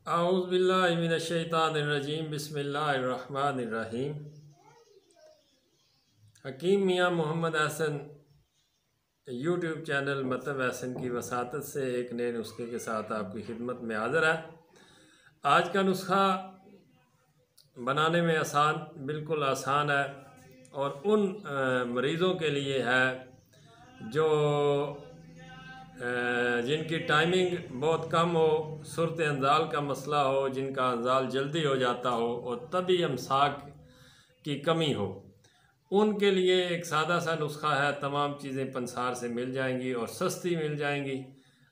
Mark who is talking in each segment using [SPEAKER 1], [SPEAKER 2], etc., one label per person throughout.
[SPEAKER 1] औज़ु बिल्लाहि मिनश्शैतानिर्रजीम बिस्मिल्लाहिर्रहमानिर्रहीम। हकीम मियाँ मोहम्मद हसन यूट्यूब चैनल मतलब हसन की वसातत से एक नए नुस्खे के साथ आपकी खिदमत में हाज़िर है। आज का नुस्खा बनाने में बिल्कुल आसान है और उन मरीज़ों के लिए है जो जिनकी टाइमिंग बहुत कम हो, सूरत अंजाल का मसला हो, जिनका अंजाल जल्दी हो जाता हो और तभी इमसाक की कमी हो, उनके लिए एक सादा सा नुस्खा है। तमाम चीज़ें पंसार से मिल जाएंगी और सस्ती मिल जाएंगी।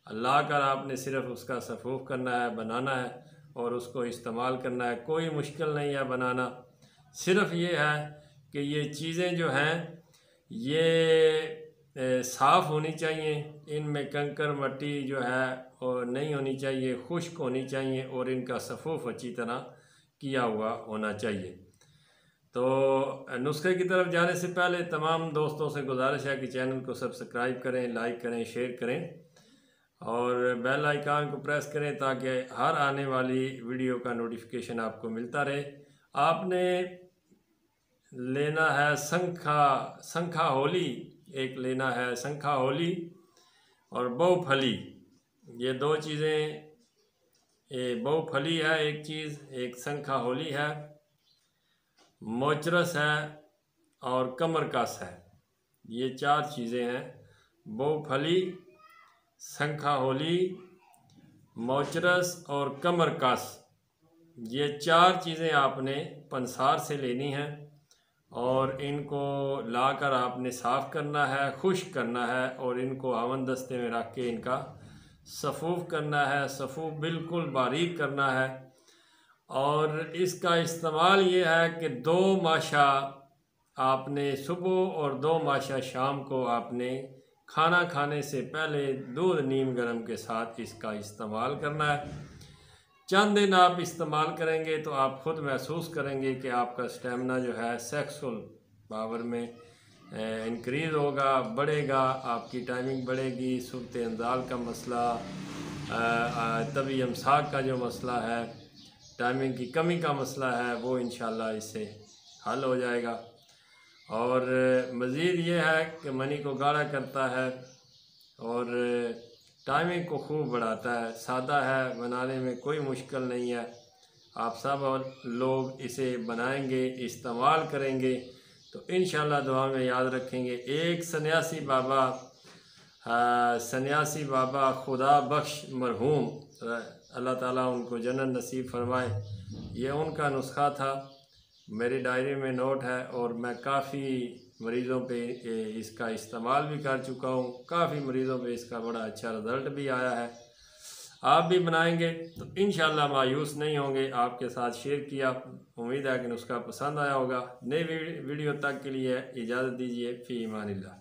[SPEAKER 1] ला कर आपने सिर्फ उसका सफूफ करना है, बनाना है और उसको इस्तेमाल करना है। कोई मुश्किल नहीं है बनाना, सिर्फ ये है कि ये चीज़ें जो हैं ये साफ़ होनी चाहिए, इनमें कंकर मट्टी जो है और नहीं होनी चाहिए, खुश्क होनी चाहिए और इनका सफूफ अच्छी तरह किया हुआ होना चाहिए। तो नुस्खे की तरफ जाने से पहले तमाम दोस्तों से गुजारिश है कि चैनल को सब्सक्राइब करें, लाइक करें, शेयर करें और बेल आइकन को प्रेस करें ताकि हर आने वाली वीडियो का नोटिफिकेशन आपको मिलता रहे। आपने लेना है संखा होली, एक लेना है संखा होली और बहुफली। ये दो चीज़ें, ये बहुफली है एक चीज़, एक संखा होली है, मोचरस है और कमरकस है। ये चार चीज़ें हैं, बहुफली, संखा होली, मोचरस और कमरकस। ये चार चीज़ें आपने पंसार से लेनी हैं और इनको लाकर आपने साफ़ करना है, खुश्क करना है और इनको हवन दस्ते में रख के इनका सफूफ करना है। सफूफ बिल्कुल बारीक करना है और इसका इस्तेमाल ये है कि 2 माशा आपने सुबह और 2 माशा शाम को आपने खाना खाने से पहले दूध नीम गर्म के साथ इसका इस्तेमाल करना है। चंद दिन आप इस्तेमाल करेंगे तो आप ख़ुद महसूस करेंगे कि आपका स्टेमिना जो है सेक्सुअल पावर में इंक्रीज़ होगा, बढ़ेगा, आपकी टाइमिंग बढ़ेगी, सूरत अंजाल का मसला, तभी इमसाक का जो मसला है, टाइमिंग की कमी का मसला है, वो इंशाल्लाह इससे हल हो जाएगा। और मज़ीद ये है कि मनी को गाढ़ा करता है और टाइमिंग को खूब बढ़ाता है। सादा है, बनाने में कोई मुश्किल नहीं है। आप सब लोग इसे बनाएंगे, इस्तेमाल करेंगे तो इंशाल्लाह दुआ में याद रखेंगे। एक सन्यासी बाबा खुदा बख्श मरहूम, अल्लाह ताला उनको जन्नत नसीब फरमाए, ये उनका नुस्खा था, मेरी डायरी में नोट है और मैं काफ़ी मरीज़ों पे इसका इस्तेमाल भी कर चुका हूँ। काफ़ी मरीज़ों पे इसका बड़ा अच्छा रिज़ल्ट भी आया है। आप भी बनाएंगे तो इंशाल्लाह मायूस नहीं होंगे। आपके साथ शेयर किया, उम्मीद है कि नुस्खा पसंद आया होगा। नई वीडियो तक के लिए इजाज़त दीजिए। फ़ी ईमानिल्लाह।